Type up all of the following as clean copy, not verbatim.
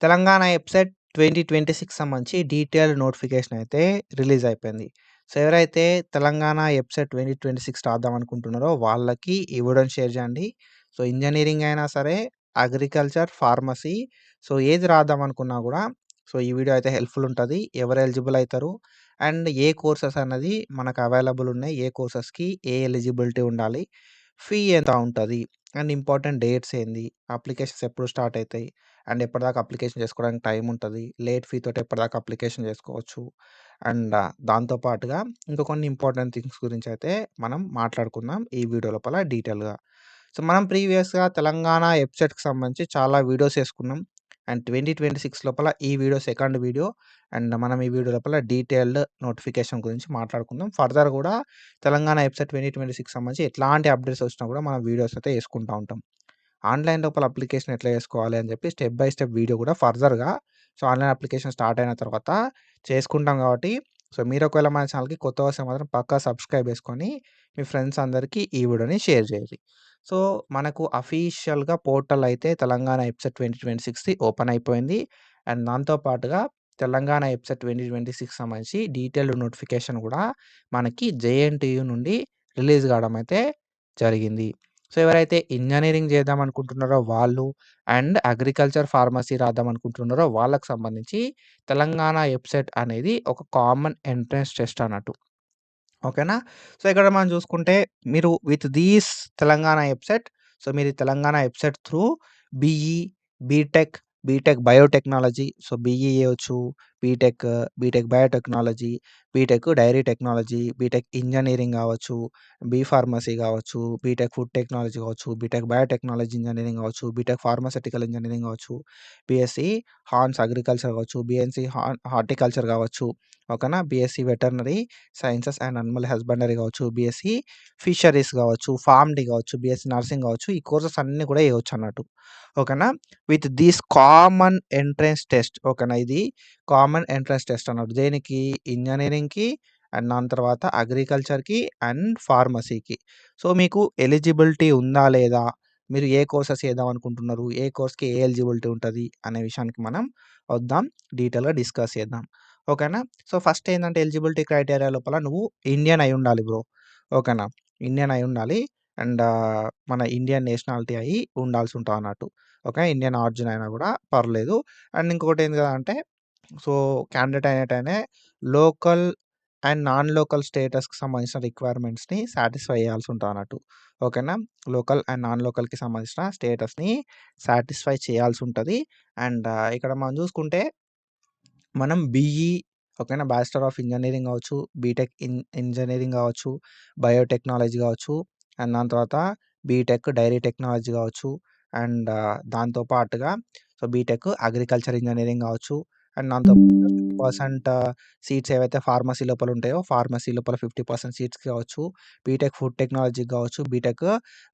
తెలంగాణ ఎబ్సెట్ 2026 సంబంధించి detailed notification అయితే release అయిపోయింది. సో, ఎవరైతే తెలంగాణ ఎబ్సెట్ 2026 రాద్దాం అనుకుంటున్నారో వాళ్ళకి ఈ వీడియోని షేర్ చేయండి. సో, ఇంజినీరింగ్ అయినా సరే, అగ్రికల్చర్, ఫార్మసీ సో, ఏది రాద్దాం అనుకున్నా కూడా సో, ఈ వీడియో అయితే హెల్ప్‌ఫుల్ ఉంటది. ఎవరు ఎలిజిబుల్ అయితారు అండ్ ఏ కోర్సెస్ అన్నది మనకు అవైలబుల్ ఉన్నాయి. ఏ కోర్సెస్‌కి ఏ ఎలిజిబిలిటీ ఉండాలి, ఫీ ఎంత ఉంటది అండ్ ఇంపార్టెంట్ డేట్స్ ఏంది, అప్లికేషన్స్ ఎప్పుడు స్టార్ట్ అయితాయి అండ్ ఎప్పటిదాకా అప్లికేషన్ చేసుకోవడానికి టైం ఉంటది. లేట్ ఫీ తోటి ఎప్పటిదాకా అప్లికేషన్ చేసుకోవచ్చు. అండ్ దాంతో పాటుగా ఇంకా కొన్ని ఇంపార్టెంట్ థింగ్స్ గురించయితే మనం మాట్లాడుకుందాం ఈ వీడియో లోపల డీటెయిల్‌గా. సో, మనం ప్రీవియస్‌గా తెలంగాణ ఎబ్సెట్‌కి సంబంధించి చాలా వీడియోస్ చేసుకున్నాం. అండ్ 2026 లోపల ఈ వీడియో సెకండ్ వీడియో. అండ్ మనం ఈ వీడియో లోపల డీటెయిల్డ్ నోటిఫికేషన్ గురించి మాట్లాడుకుందాం. ఫర్దర్ కూడా తెలంగాణ ఎబ్సెట్ 2026 సంబంధించి ఎట్లాంటి అప్డేట్స్ వచ్చినా కూడా మనం వీడియోస్ అయితే చేసుకుంటా ఉంటాం. ఆన్‌లైన్ లోపల అప్లికేషన్ ఎట్లా చేసుకోవాలి అని చెప్పి స్టెప్ బై స్టెప్ వీడియో కూడా ఫర్దర్‌గా సో, ఆన్‌లైన్ అప్లికేషన్ స్టార్ట్ అయిన తర్వాత చేసుకుంటాం కాబట్టి సో, మీరు ఒకవేళ మన ఛానల్‌కి కొత్తగా వస్తే మాత్రం పక్కా సబ్స్క్రైబ్ చేసుకొని మీ ఫ్రెండ్స్ అందరికీ ఈ వీడియోని షేర్ చేయండి. సో, మనకు అఫీషియల్‌గా పోర్టల్ అయితే తెలంగాణ ఎబ్సెట్ 2026ది ఓపెన్ అయిపోయింది. అండ్ దాంతో పాటుగా తెలంగాణ ఎబ్సెట్ 2026 సంబంధించి డీటెయిల్డ్ నోటిఫికేషన్ కూడా మనకి జేఎన్‌టీయూ నుండి రిలీజ్ కావడం అయితే జరిగింది. సో, ఎవరైతే ఇంజినీరింగ్ చేద్దాం అనుకుంటున్నారో వాళ్ళు అండ్ అగ్రికల్చర్, ఫార్మసీ రాద్దాం అనుకుంటున్నారో వాళ్ళకి సంబంధించి తెలంగాణ ఎబ్సెట్ అనేది ఒక కామన్ ఎంట్రన్స్ టెస్ట్ అన్నట్టు. ఓకేనా? సో, ఇక్కడ మనం చూసుకుంటే మీరు with these Telangana EAPCET so, మీరు ఈ Telangana EAPCET through BE, BTech, BTech biotechnology so, BE చేయొచ్చు, BTech, BTech biotechnology, BTech dairy technology, BTech engineering కావచ్చు, బీ ఫార్మసీ కావచ్చు, బీటెక్ ఫుడ్ టెక్నాలజీ కావచ్చు, బీటెక్ బయోటెక్నాలజీ ఇంజినీరింగ్ కావచ్చు, బీటెక్ ఫార్మాస్యూటికల్ ఇంజినీరింగ్ కావచ్చు, BSc హార్న్స్ agriculture కావచ్చు, బీఎస్సీ హార్టికల్చర్ కావచ్చు. ఓకేనా? BSc veterinary sciences and animal husbandry కావచ్చు, బీఎస్సీ ఫిషరీస్ కావచ్చు, ఫార్మ్ డి కావచ్చు, బీఎస్సీ నర్సింగ్ కావచ్చు. ఈ కోర్సెస్ అన్నీ కూడా చేయొచ్చు అన్నట్టు. ఓకేనా? With this common entrance test ఓకేనా? ఇది కామన్ ఎంట్రన్స్ టెస్ట్ అన్నట్టు. దేనికి? ఇంజినీరింగ్‌కి అండ్ దాని తర్వాత అగ్రికల్చర్‌కి అండ్ ఫార్మసీకి. సో, మీకు ఎలిజిబిలిటీ ఉందా లేదా? మీరు ఏ కోర్సెస్ చేద్దాం అనుకుంటున్నారు? ఏ కోర్స్‌కి ఏ ఎలిజిబిలిటీ ఉంటది? అనే విషయానికి మనం వద్దాం. డీటెయిల్‌గా డిస్కస్ చేద్దాం. ఓకేనా? సో, ఫస్ట్ ఏందంటే ఎలిజిబిలిటీ క్రైటీరియా లోపల నువ్వు ఇండియన్ అయ్యుండాలి బ్రో. ఓకేనా? ఇండియన్ అయ్యుండాలి. అండ్ మన ఇండియన్ నేషనాలిటీ అయ్యి ఉండాల్సి ఉంటావన్నట్టు. ఓకే. ఇండియన్ ఆరిజిన్ అయినా గూడా పర్లేదు. అండ్ ఇంకొకటేంది గదంటే సో, క్యాండిడేట్ అయినట్టయినే లోకల్ అండ్ నాన్ లోకల్ స్టేటస్‌కి సంబంధించిన రిక్వైర్మెంట్స్‌ని సాటిస్ఫై చేయాల్సి ఉంటదన్నట్టు. ఓకేనా? లోకల్ అండ్ నాన్ లోకల్‌కి సంబంధించిన స్టేటస్‌ని సాటిస్ఫై చేయాల్సుంటది. అండ్ ఇక్కడ మనం జూసుకుంటే మనం బీఈ ఓకేనా? బ్యాచిలర్ ఆఫ్ ఇంజినీరింగ్ గావచ్చు, బీటెక్ ఇంజినీరింగ్ గావచ్చు, బయోటెక్నాలజీ గావచ్చు, అండ్ దాని తర్వాత బీటెక్ డైరీ టెక్నాలజీ గావచ్చు, అండ్ దాంతో పాటుగా సో, బీటెక్ అగ్రికల్చర్ ఇంజినీరింగ్ గావచ్చు, అండ్ దాంతో పాటుగా 50% సీట్స్ ఏవైతే ఫార్మసీ లోపల ఉంటాయో, ఫార్మసీ లోపల 50% సీట్స్ కావచ్చు, బీటెక్ ఫుడ్ టెక్నాలజీ గావచ్చు, బీటెక్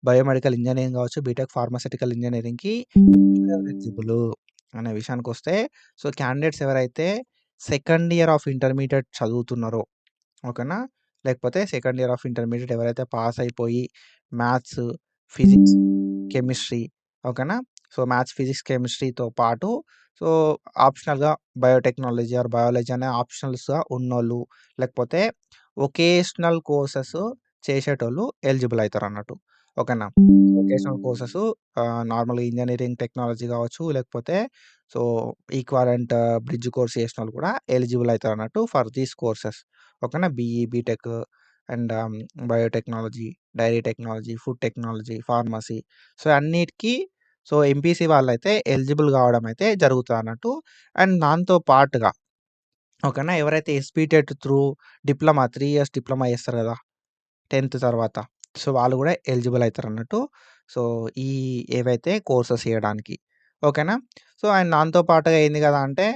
బయోమెడికల్ ఇంజినీరింగ్ గావచ్చు, బీటెక్ ఫార్మాస్యూటికల్ ఇంజినీరింగ్‌కి ఎవరెవరు ఎలిజిబులు అనే విషయానికొస్తే సో, క్యాండిడేట్స్ ఎవరైతే సెకండ్ ఇయర్ ఆఫ్ ఇంటర్మీడియేట్ చదువుతున్నారో ఓకేనా? లేకపోతే సెకండ్ ఇయర్ ఆఫ్ ఇంటర్మీడియేట్ ఎవరైతే పాస్ అయిపోయి మ్యాథ్స్, ఫిజిక్స్, కెమిస్ట్రీ ఓకేనా? సో, మ్యాథ్స్, ఫిజిక్స్, కెమిస్ట్రీతో పాటు సో, ఆప్షనల్‌గా బయోటెక్నాలజీ ఆర్ బయాలజీ అనే ఆప్షనల్స్‌గా ఉన్నోళ్ళు, లేకపోతే వొకేషనల్ కోర్సెస్ చేసేటోళ్ళు ఎలిజిబుల్ అయితారన్నట్టు. ఓకేనా? వొకేషనల్ కోర్సెస్ నార్మల్‌గా ఇంజినీరింగ్ టెక్నాలజీ కావచ్చు, లేకపోతే సో, ఈక్వాలెంట్ బ్రిడ్జ్ కోర్స్ చేసినోళ్ళు కూడా ఎలిజిబుల్ అయితారన్నట్టు ఫర్ దీస్ కోర్సెస్. ఓకేనా? BE, BTech and biotechnology, dairy technology, food technology, pharmacy so, అన్నిటికి సో, ఎంపీసీ వాళ్ళైతే ఎలిజిబుల్ కావడం అయితే జరుగుతదన్నట్టు. అండ్ దాంతో పాటుగా ఓకేనా? ఎవరైతే ఎస్‌పీటెట్ త్రూ డిప్లొమా 3 ఇయర్స్ డిప్లొమా చేస్తారు కదా! 10థ్ తర్వాత. సో, వాళ్ళు గూడా ఎలిజిబుల్ అయితారన్నట్టు. సో, ఈ ఏవైతే కోర్సెస్ చేయడానికి. ఓకేనా? సో, అండ్ దాంతో పాటుగా ఏంది గదా అంటే,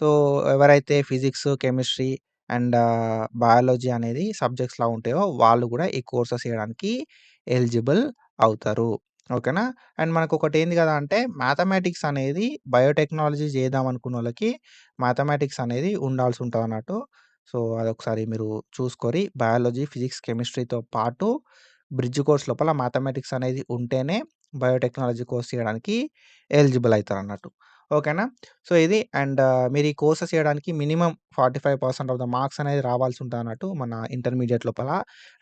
సో, ఎవరైతే ఫిజిక్స్, కెమిస్ట్రీ అండ్ బయాలజీ అనేది సబ్జెక్ట్స్‌లా ఉంటాయో వాళ్ళు గూడా ఈ కోర్సెస్ చేయడానికి ఎలిజిబుల్ అవుతారు. ఓకేనా? అండ్ మనకొకటేంది గదా అంటే మ్యాథమెటిక్స్ అనేది బయోటెక్నాలజీ చేద్దాం అనుకున్నోళ్ళకి మ్యాథమెటిక్స్ అనేది ఉండాల్సుంటదన్నట్టు. సో, అదొకసారి మీరు చూసుకోరి. బయాలజీ, ఫిజిక్స్, కెమిస్ట్రీతో పాటు బ్రిడ్జ్ కోర్స్ లోపల మ్యాథమెటిక్స్ అనేది ఉంటేనే బయోటెక్నాలజీ కోర్స్ చేయడానికి ఎలిజిబుల్ అయితారన్నట్టు. ఓకేనా? సో, ఇది అండ్ మీరు ఈ కోర్సెస్ చేయడానికి మినిమమ్ 45% ఆఫ్ ద మార్క్స్ అనేది రావాల్సి ఉంటదన్నట్టు మన ఇంటర్మీడియేట్ లోపల.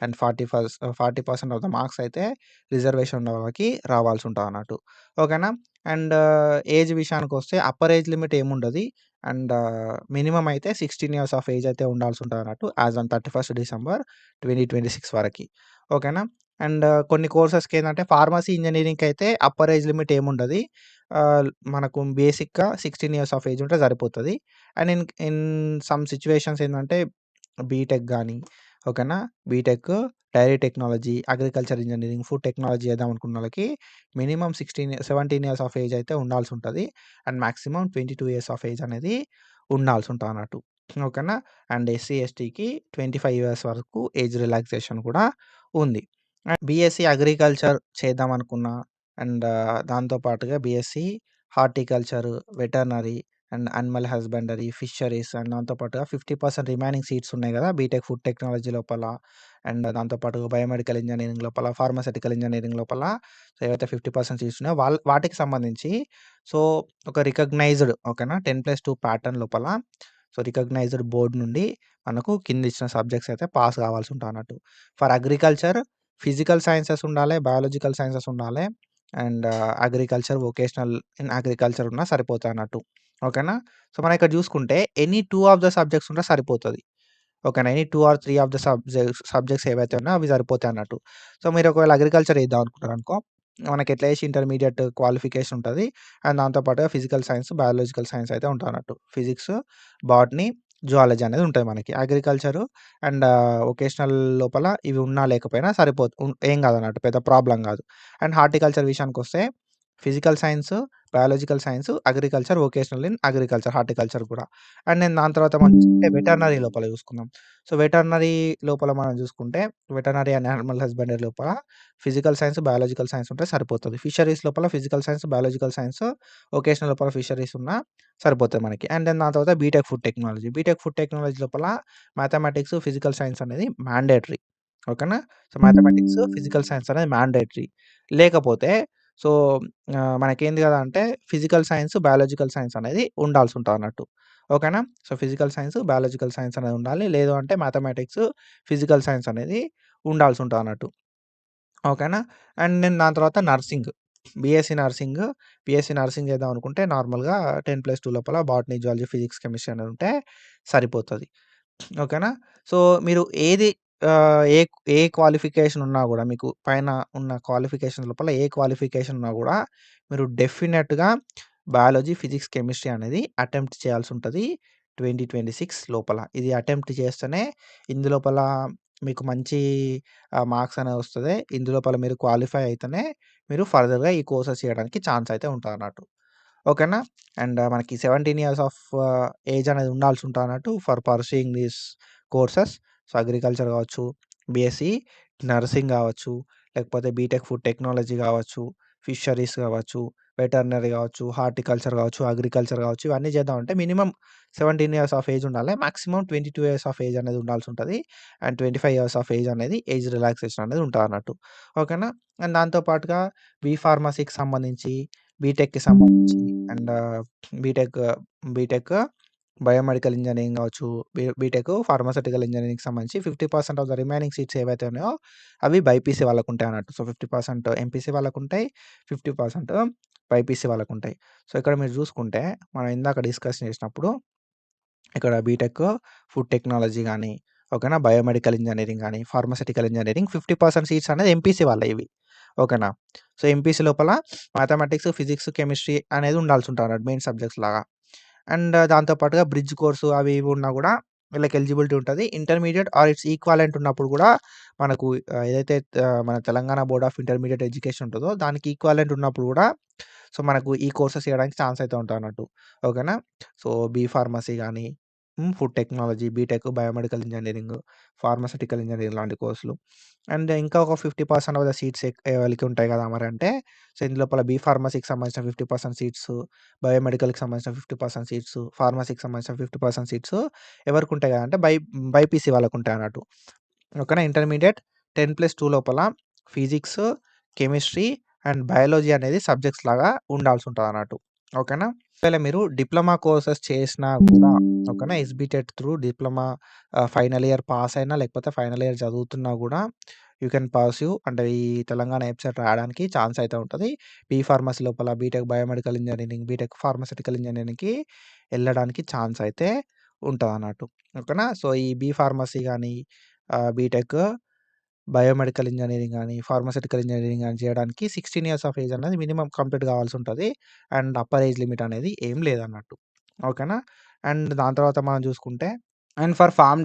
అండ్ 40% ఆఫ్ ద మార్క్స్ అయితే రిజర్వేషన్ ఉన్న వాళ్ళకి రావాల్సి ఉంటదన్నట్టు. ఓకేనా? అండ్ ఏజ్ విషయానికొస్తే అప్పర్ ఏజ్ లిమిట్ ఏముండది. అండ్ మినిమమ్ అయితే 16 ఇయర్స్ ఆఫ్ ఏజ్ అయితే ఉండాల్సి ఉంటదన్నట్టు. యాస్ ఆన్ 31 డిసెంబర్ 2026 వరకి. ఓకేనా? అండ్ కొన్ని కోర్సెస్‌కేందంటే ఫార్మసీ, ఇంజినీరింగ్‌కైతే అప్పర్ ఏజ్ లిమిట్ ఏముండది. మనకు బేసిక్‌గా 16 ఇయర్స్ ఆఫ్ ఏజ్ ఉంటే సరిపోతది. And in in some situations ఏందంటే బీటెక్ గాని, ఓకేనా? BTech, dairy technology, agriculture engineering, food technology చేద్దాం అనుకున్నోళ్ళకి మినిమమ్ 17 ఇయర్స్ ఆఫ్ ఏజ్ అయితే ఉండాల్సుంటది. And maximum 22 years of age అనేది ఉండాల్సుంటదన్నట్టు. ఓకేనా? అండ్ ఎస్సీ, ఎస్టీకి 25 ఇయర్స్ వరకు ఏజ్ రిలాక్సేషన్ కూడా ఉంది. బీఎస్సీ అగ్రికల్చర్ చేద్దామనుకున్నా అండ్ దాంతో పాటుగా BSc horticulture, veterinary and animal husbandry, fisheries and దాంతో పాటుగా 50% రిమైనింగ్ సీట్స్ ఉన్నాయి గదా! బీటెక్ ఫుడ్ టెక్నాలజీ లోపల అండ్ దాంతో పాటుగా బయోమెడికల్ ఇంజినీరింగ్ లోపల, ఫార్మాస్యూటికల్ ఇంజినీరింగ్ లోపల సో, ఏవైతే 50% సీట్స్ ఉన్నాయో వాటికి సంబంధించి సో, ఒక రికగ్నైజ్డ్ ఓకేనా 10+2 ప్యాటర్న్ లోపల సో, రికగ్నైజ్డ్ బోర్డ్ నుండి మనకు కింద ఇచ్చిన సబ్జెక్ట్స్ అయితే పాస్ కావాల్సి ఉంటదన్నట్టు. ఫర్ అగ్రికల్చర్ ఫిజికల్ సైన్సెస్ ఉండాలే, బయాలజికల్ సైన్సెస్ ఉండాలే and agriculture, vocational in agriculture ఉన్నా సరిపోతదన్నట్టు. ఓకేనా? సో, మనం ఇక్కడ జూసుకుంటే ఎనీ 2 ఆఫ్ ద సబ్జెక్ట్స్ ఉంటే సరిపోతది. ఓకేనా? Any 2 or 3 of the subjects ఏవైతే ఉన్నాయో అవి సరిపోతాయన్నట్టు. సో, మీరు ఒకవేళ అగ్రికల్చర్ చేద్దాం అనుకున్నారనుకో, మనకి ఎట్లా చేసి ఇంటర్మీడియేట్ క్వాలిఫికేషన్ ఉంటది. అండ్ దాంతో పాటుగా ఫిజికల్ సైన్స్, బయాలజికల్ సైన్స్ అయితే ఉంటదన్నట్టు. ఫిజిక్స్, బాటనీ, జువాలజీ అనేది ఉంటది మనకి. అగ్రికల్చరు అండ్ వొకేషనల్ లోపల ఇవి ఉన్నా లేకపోయినా ఏం కాదన్నట్టు. పెద్ద ప్రాబ్లమ్ కాదు. అండ్ హార్టికల్చర్ విషయానికొస్తే physical science, biological science, agriculture, vocational in agriculture, horticulture కూడా. అండ్ నేను దాని తర్వాత మనం చూసుకుంటే వెటర్నరీ లోపల చూసుకుందాం. సో, వెటర్నరీ లోపల మనం చూసుకుంటే వెటర్నరీ అండ్ యానిమల్ హస్బెండరీ లోపల ఫిజికల్ సైన్స్, బయాలజికల్ సైన్స్ ఉంటే సరిపోతది. ఫిషరీస్ లోపల physical science, biological science, vocational లోపల ఫిషరీస్ ఉన్నా సరిపోతది మనకి. అండ్ దెన్ దాని తర్వాత BTech food technology. BTech food technology లోపల మ్యాథమెటిక్స్, ఫిజికల్ సైన్స్ అనేది మ్యాండేటరీ. ఓకేనా? సో, మ్యాథమెటిక్స్, ఫిజికల్ సైన్స్ అనేది మ్యాండేటరీ. లేకపోతే సో, మనకేంది గదా! అంటే ఫిజికల్ సైన్స్, బయాలజికల్ సైన్స్ అనేది ఉండాల్సుంటదన్నట్టు. ఓకేనా? So, physical science, biological science అనేది ఉండాలి. లేదు అంటే మ్యాథమెటిక్స్, ఫిజికల్ సైన్స్ అనేది ఉండాల్సుంటదన్నట్టు. ఓకేనా? అండ్ నేను దాని తర్వాత నర్సింగ్. బీఎస్సీ నర్సింగ్ చేద్దాం అనుకుంటే నార్మల్‌గా 10+2 లోపల బాటనీ, జువాలజీ, ఫిజిక్స్, కెమిస్ట్రీ అనేది ఉంటే సరిపోతది. ఓకేనా? సో, మీరు ఏది ఏ ఏ క్వాలిఫికేషన్ ఉన్నా గూడా మీకు పైన ఉన్న క్వాలిఫికేషన్స్ లోపల ఏ క్వాలిఫికేషన్ ఉన్నా గూడా మీరు డెఫినెట్‌గా బయాలజీ, ఫిజిక్స్, కెమిస్ట్రీ అనేది అటెంప్ట్ చేయాల్సుంటది 2026 లోపల. ఇది అటెంప్ట్ చేస్తేనే ఇందులోపల మీకు మంచి మార్క్స్ అనేవి వస్తది. ఇందులోపల మీరు క్వాలిఫై అయితేనే మీరు ఫర్దర్‌గా ఈ కోర్సెస్ చేయడానికి ఛాన్స్ అయితే ఉంటదన్నట్టు. ఓకేనా? అండ్ మనకి 17 ఇయర్స్ ఆఫ్ ఏజ్ అనేది ఉండాల్సి ఉంటదన్నట్టు for pursuing these courses. So, agriculture గావచ్చు, బీఎస్సీ నర్సింగ్ గావచ్చు, లేకపోతే బీటెక్ ఫుడ్ టెక్నాలజీ గావచ్చు, ఫిషరీస్ గావచ్చు, వెటర్నరీ గావచ్చు, హార్టికల్చర్ గావచ్చు, అగ్రికల్చర్ గావచ్చు, ఇవన్నీ చేద్దామంటే మినిమమ్ 17 ఇయర్స్ ఆఫ్ ఏజ్ ఉండాలి. మాక్సిమం 22 ఇయర్స్ ఆఫ్ ఏజ్ అనేది ఉండాల్సుంటది. అండ్ 25 ఇయర్స్ ఆఫ్ ఏజ్ అనేది ఏజ్ రిలాక్సేషన్ అనేది ఉంటదన్నట్టు. ఓకేనా? అండ్ దాంతో పాటుగా ఫార్మసీకి సంబంధించి, బీటెక్‌కి సంబంధించి and BTech, BTech biomedical engineering గావచ్చు, బీటెక్ ఫార్మాస్యూటికల్ ఇంజినీరింగ్‌కి సంబంధించి 50% ఆఫ్ ద రిమైనింగ్ సీట్స్ ఏవైతే ఉన్నాయో అవి బైపీసీ వాళ్ళకుంటాయన్నట్టు. సో, 50% ఎంపీసీ వాళ్ళకుంటాయి. 50% బైపీసీ వాళ్ళకుంటాయి. సో, ఇక్కడ మీరు చూసుకుంటే మనం ఇందాక డిస్కస్ చేసినప్పుడు ఇక్కడ బీటెక్, ఫుడ్ టెక్నాలజీ గాని, ఓకేనా? బయోమెడికల్ ఇంజినీరింగ్ గాని, ఫార్మాస్యూటికల్ ఇంజినీరింగ్ 50% సీట్స్ అనేది ఎంపీసీ వాళ్ళయి ఇవి. ఓకేనా? సో, ఎంపీసీ లోపల మ్యాథమెటిక్స్, ఫిజిక్స్, కెమిస్ట్రీ అనేది ఉండాల్సుంటదన్నట్టు మెయిన్ సబ్జెక్ట్స్ లాగా. అండ్ దాంతో పాటుగా బ్రిడ్జ్ కోర్సు అవి ఇవి ఉన్నా గూడా వీళ్ళకి ఎలిజిబిలిటీ ఉంటది. ఇంటర్మీడియేట్ ఆర్ ఇట్స్ ఈక్వాలెంట్ ఉన్నప్పుడు గూడా మనకు ఏదైతే మన Telangana board of intermediate education ఉంటదో దానికి ఈక్వాలెంట్ ఉన్నప్పుడు గూడా సో, మనకు ఈ కోర్సెస్ చేయడానికి ఛాన్స్ అయితే ఉంటదన్నట్టు. ఓకేనా? సో, ఫార్మసీ గాని, food technology, BTech, biomedical engineering, pharmaceutical engineering లాంటి కోర్సులు. అండ్ ఇంకా ఒక 50% ఆఫ్ ద సీట్స్ ఎవలికి ఉంటాయి గదా! మరంటే సో, ఇందులోపల ఫార్మసీకి సంబంధించిన 50% సీట్స్, బయోమెడికల్‌కి సంబంధించిన 50% సీట్స్, ఫార్మసీకి సంబంధించిన 50% సీట్స్ ఎవరికుంటాయి గదంటే బైపీసీ వాళ్ళకుంటాయన్నట్టు. ఓకేనా? ఇంటర్మీడియేట్ 10+2 లోపల ఫిజిక్స్, కెమిస్ట్రీ అండ్ బయాలజీ అనేది సబ్జెక్ట్స్ లాగా ఉండాల్సుంటదన్నట్టు. ఓకేనా. ఒకవేళ మీరు డిప్లొమా కోర్సెస్ చేసినా కూడా ఓకేనా, SBTET through diploma final year pass అయినా లేకపోతే ఫైనల్ ఇయర్ చదువుతున్నా గూడా యూ కెన్ పర్స్యూ అంటే ఈ తెలంగాణ ఎబ్సెట్ రాయడానికి ఛాన్స్ అయితే ఉంటది. ఫార్మసీ లోపల BTech biomedical engineering, BTech pharmaceutical ఇంజినీరింగ్‌కి ఎళ్ళడానికి ఛాన్స్ అయితే ఉంటదన్నట్టు. ఓకేనా. సో, ఈ ఫార్మసీ గాని, బీటెక్ బయోమెడికల్ ఇంజినీరింగ్ గాని, ఫార్మాస్యూటికల్ ఇంజినీరింగ్ గాని చేయడానికి 16 ఇయర్స్ ఆఫ్ ఏజ్ అనేది మినిమమ్ కంప్లీట్ కావాల్సుంటది. అండ్ అప్పర్ ఏజ్ లిమిట్ అనేది ఏం లేదన్నట్టు. ఓకేనా. అండ్ దాని తర్వాత మనం చూసుకుంటే అండ్ ఫర్ ఫార్మ్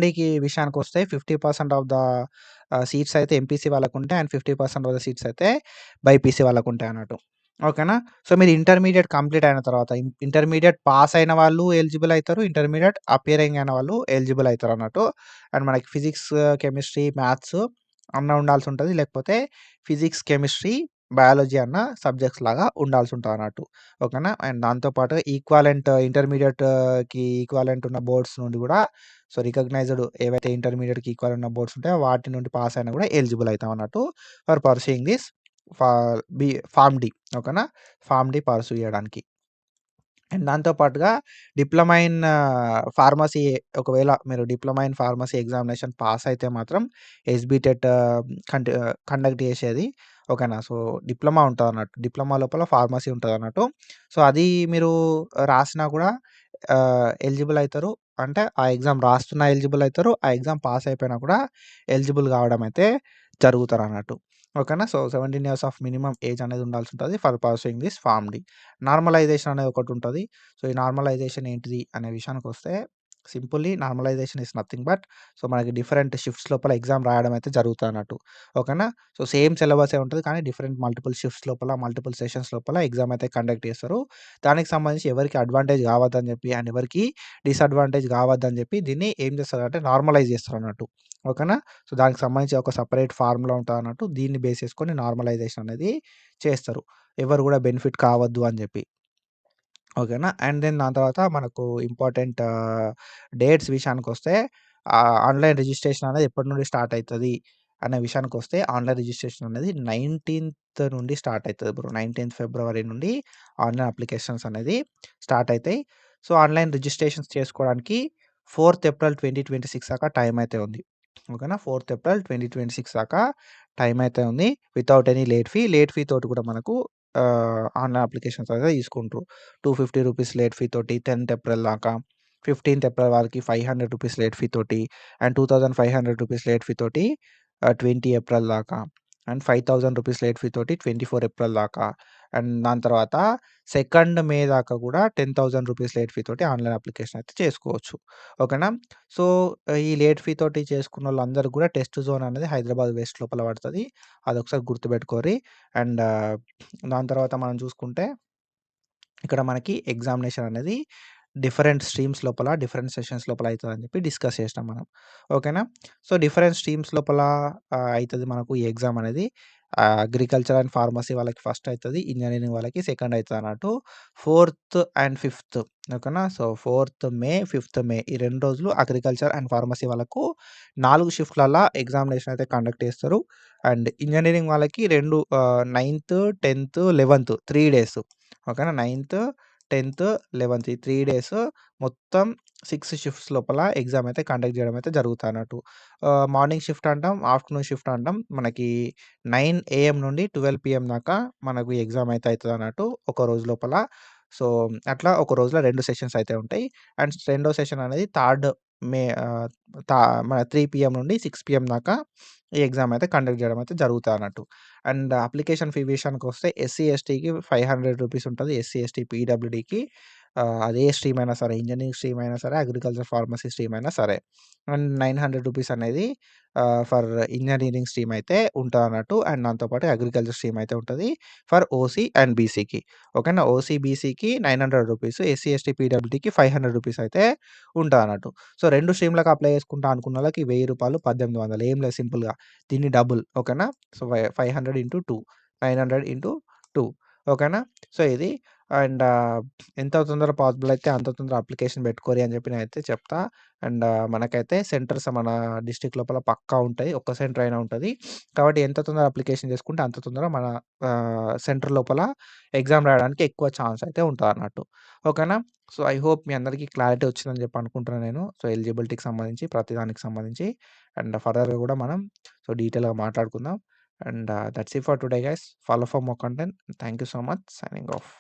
డీకి విషయానికొస్తే 50% ఆఫ్ ద సీట్స్ అయితే ఎంపీసీ వాళ్ళకుంటాయి. అండ్ 50% ఆఫ్ ద సీట్స్ అయితే బైపీసీ వాళ్ళకుంటాయన్నట్టు. ఓకేనా. సో, మీరు ఇంటర్మీడియేట్ కంప్లీట్ అయిన తర్వాత ఇంటర్మీడియేట్ పాస్ అయిన వాళ్ళు ఎలిజిబుల్ అయితారు. ఇంటర్మీడియేట్ అపియరింగ్ అయిన వాళ్ళు ఎలిజిబుల్ అయితారన్నట్టు. అండ్ మనకి ఫిజిక్స్, కెమిస్ట్రీ, మ్యాథ్స్ అన్న ఉండాల్సుంటది. లేకపోతే ఫిజిక్స్, కెమిస్ట్రీ, బయాలజీ అన్న సబ్జెక్ట్స్ లాగా ఉండాల్సుంటదన్నట్టు. ఓకేనా. అండ్ దాంతో పాటుగా ఇంటర్మీడియేట్‌కి ఈక్వాలెంట్ ఉన్న బోర్డ్స్ నుండి గూడా సో, రికగ్నైజ్డ్ ఏవైతే ఇంటర్మీడియేట్‌కి ఈక్వల్ ఉన్న బోర్డ్స్ ఉంటాయో వాటి నుండి పాస్ అయినా గూడా ఎలిజిబుల్ అయితామన్నట్టు ఫర్ పర్సూయింగ్ దిస్ ఫా ఫార్మ్ డి. ఓకేనా. ఫార్మ్ డి పర్సూ చేయడానికి. అండ్ దాంతో పాటుగా డిప్లొమా ఇన్ ఫార్మసీ ఒకవేళ మీరు diploma in pharmacy examination pass అయితే మాత్రం ఎస్‌బిటెట్ కండక్ట్ చేసేది. ఓకేనా. సో, డిప్లొమా ఉంటదన్నట్టు. డిప్లొమా లోపల ఫార్మసీ ఉంటదన్నట్టు. సో, అది మీరు రాసినా కూడా ఎలిజిబుల్ అయితారు. అంటే ఆ ఎగ్జామ్ రాస్తున్నా ఎలిజిబుల్ అయితారు. ఆ ఎగ్జామ్ పాస్ అయిపోయినా కూడా ఎలిజిబుల్ కావడం అయితే జరుగుతారన్నట్టు. ఓకేనా. So, 17 years of minimum age అనేది ఉండాల్సుంటది for pursuing this pharm D. Normalization అనేది ఒకటుంటది. సో, ఈ నార్మలైజేషన్ ఏంటిది అనే విషయానికొస్తే simply normalization is nothing but so, మనకి డిఫరెంట్ షిఫ్ట్స్ లోపల ఎగ్జామ్ రాయడం అయితే జరుగుతదన్నట్టు. ఓకేనా. సో, సేమ్ సిలబసే ఉంటది. కానీ డిఫరెంట్ మల్టిపుల్ షిఫ్ట్స్ లోపల, మల్టిపుల్ సెషన్స్ లోపల ఎగ్జామ్ అయితే కండక్ట్ చేస్తారు. దానికి సంబంధించి ఎవరికీ అడ్వాంటేజ్ కావద్దని చెప్పి అండ్ ఎవరికీ డిసడ్వాంటేజ్ కావద్దని చెప్పి దీన్ని ఏం చేస్తారంటే నార్మలైజ్ చేస్తారన్నట్టు. ఓకేనా. సో, దానికి సంబంధించి ఒక సెపరేట్ ఫార్ములా ఉంటదన్నట్టు. దీన్ని బేస్ చేసుకొని నార్మలైజేషన్ అనేది చేస్తారు. ఎవరు కూడా బెనిఫిట్ కావద్దు అని చెప్పి. ఓకేనా. అండ్ దెన్ దాని తర్వాత మనకు ఇంపార్టెంట్ డేట్స్ విషయానికొస్తే ఆన్‌లైన్ రిజిస్ట్రేషన్ అనేది ఎప్పటి నుండి స్టార్ట్ అయితది అనే విషయానికొస్తే ఆన్‌లైన్ రిజిస్ట్రేషన్ అనేది 19థ్ నుండి స్టార్ట్ అయితది బ్రో. 19థ్ ఫిబ్రవరి నుండి ఆన్‌లైన్ అప్లికేషన్స్ అనేది స్టార్ట్ అయితాయి. సో, ఆన్‌లైన్ రిజిస్ట్రేషన్స్ చేసుకోవడానికి 4థ్ ఏప్రిల్ 2026 దాకా టైం అయితే ఉంది. ఓకేనా. 4థ్ ఏప్రిల్ 2026 దాకా టైం అయితే ఉంది. వితౌట్ ఎనీ లేట్ ఫీ తోటి కూడా మనకు ఆన్‌లైన్ అప్లికేషన్స్ అయితే తీసుకుంట్రు. రూ. 250 లేట్ ఫీ తోటి 10థ్ ఏప్రిల్ దాకా. 15థ్ ఏప్రిల్ వరకి రూ. 500 లేట్ ఫీ తోటి అండ్ రూ. 2500 లేట్ ఫీ తోటి 20 ఏప్రిల్ దాకా. అండ్ రూ. 5000 లేట్ ఫీ తోటి 24 ఏప్రిల్ దాకా. అండ్ దాని తర్వాత 2nd మే దాకా కూడా రూ. 10,000 లేట్ ఫీ తోటి ఆన్‌లైన్ అప్లికేషన్ అయితే చేసుకోవచ్చు. ఓకేనా. సో, ఈ లేట్ ఫీ తోటి చేసుకున్నోళ్ళందరూ కూడా టెస్ట్ జోన్ అనేది హైదరాబాద్ వెస్ట్ లోపల పడతది. అదొకసారి గుర్తుపెట్టుకోర్రి. అండ్ దాని తర్వాత మనం చూసుకుంటే ఇక్కడ మనకి ఎగ్జామినేషన్ అనేది డిఫరెంట్ స్ట్రీమ్స్ లోపల, డిఫరెంట్ సెషన్స్ లోపల అయితదని చెప్పి డిస్కస్ చేసినాం మనం. ఓకేనా. సో, డిఫరెంట్ స్ట్రీమ్స్ లోపల అయితది మనకు ఈ ఎగ్జామ్ అనేది. అగ్రికల్చర్ అండ్ ఫార్మసీ వాళ్ళకి ఫస్ట్ అయితది. ఇంజినీరింగ్ వాళ్ళకి సెకండ్ అయితదన్నట్టు. 4థ్ అండ్ 5థ్ ఓకేనా. సో, 4థ్ మే, 5థ్ మే ఈ 2 రోజులు అగ్రికల్చర్ అండ్ ఫార్మసీ వాళ్ళకు 4 షిఫ్ట్‌లల్ల ఎగ్జామినేషన్ అయితే కండక్ట్ చేస్తారు. అండ్ ఇంజినీరింగ్ వాళ్ళకి 9థ్, 10థ్, 11థ్ 3 డేస్. ఓకేనా. 9థ్, 10థ్, 11థ్ ఈ 3 డేస్ మొత్తం 6 షిఫ్ట్స్ లోపల ఎగ్జామ్ అయితే కండక్ట్ చేయడం అయితే జరుగుతదన్నట్టు. మార్నింగ్ షిఫ్ట్ అంటాం, ఆఫ్టర్‌నూన్ షిఫ్ట్ అంటాం. మనకి 9 ఏఎం నుండి 12 పీఎం దాకా మనకు ఈ ఎగ్జామ్ అయితే అయితదన్నట్టు ఒక రోజు లోపల. సో, అట్లా ఒక రోజులో 2 సెషన్స్ అయితే ఉంటాయి. అండ్ రెండో సెషన్ అనేది 3 మే ఆహ్, తా మన 3 పీఎం నుండి 6 పీఎం దాకా ఈ ఎగ్జామ్ అయితే కండక్ట్ చేయడం అయితే జరుగుతదన్నట్టు. అండ్ అప్లికేషన్ ఫీ విషయానికొస్తే ఎస్సీ, ఎస్టీకి రూ. 500 ఉంటది. ఎస్సీ, ఎస్టీ, పీడబ్ల్యూడీకి అది ఏ స్ట్రీమ్ అయినా సరే, ఇంజినీరింగ్ స్ట్రీమ్ అయినా సరే, అగ్రికల్చర్ ఫార్మసీ స్ట్రీమ్ అయినా సరే. అండ్ రూ. 900 అనేది ఫర్ ఇంజినీరింగ్ స్ట్రీమ్ అయితే ఉంటదన్నట్టు. అండ్ దాంతో పాటు అగ్రికల్చర్ స్ట్రీమ్ అయితే ఉంటది ఫర్ ఓసీ అండ్ బీసీకి. ఓకేనా. ఓసీ, బీసీకి రూ. 900, ఎస్సీ, ఎస్టీ, పీడబ్ల్యూడీకి రూ. 500 అయితే ఉంటదన్నట్టు. సో, 2 స్ట్రీమ్‌లకు అప్లై చేసుకుంటా అనుకున్నోళ్ళకి రూ. 1000 1800 ఏం లేదు సింపుల్‌గా. దీన్ని డబుల్ ఓకేనా. సో, 500 ఇంటూ 2 900 ఇంటూ 2 ఓకేనా. సో, ఇది అండ్ ఎంత తొందర పాసిబుల్ అయితే అంత తొందర అప్లికేషన్ పెట్టుకోరి అని చెప్పి నేనైతే చెప్తా. అండ్ మనకైతే సెంటర్స్ మన డిస్ట్రిక్ట్ లోపల పక్కా ఉంటాయి. ఒక్క సెంటర్ అయినా ఉంటది. కాబట్టి ఎంత తొందర అప్లికేషన్ చేసుకుంటే అంత తొందర మన సెంటర్ లోపల ఎగ్జామ్ రాయడానికి ఎక్కువ ఛాన్స్ అయితే ఉంటదన్నట్టు. ఓకేనా? సో, ఐ హోప్ మీ అందరికీ క్లారిటీ వచ్చిందని చెప్పి అనుకుంటున్నాను నేను. సో, ఎలిజిబిలిటీకి సంబంధించి ప్రతి దానికి సంబంధించి అండ్ ఫర్దర్‌గా కూడా మనం సో, డీటెయిల్‌గా మాట్లాడుకుందాం. And that's it for today guys. Follow for more content. Thank you so much. Signing off.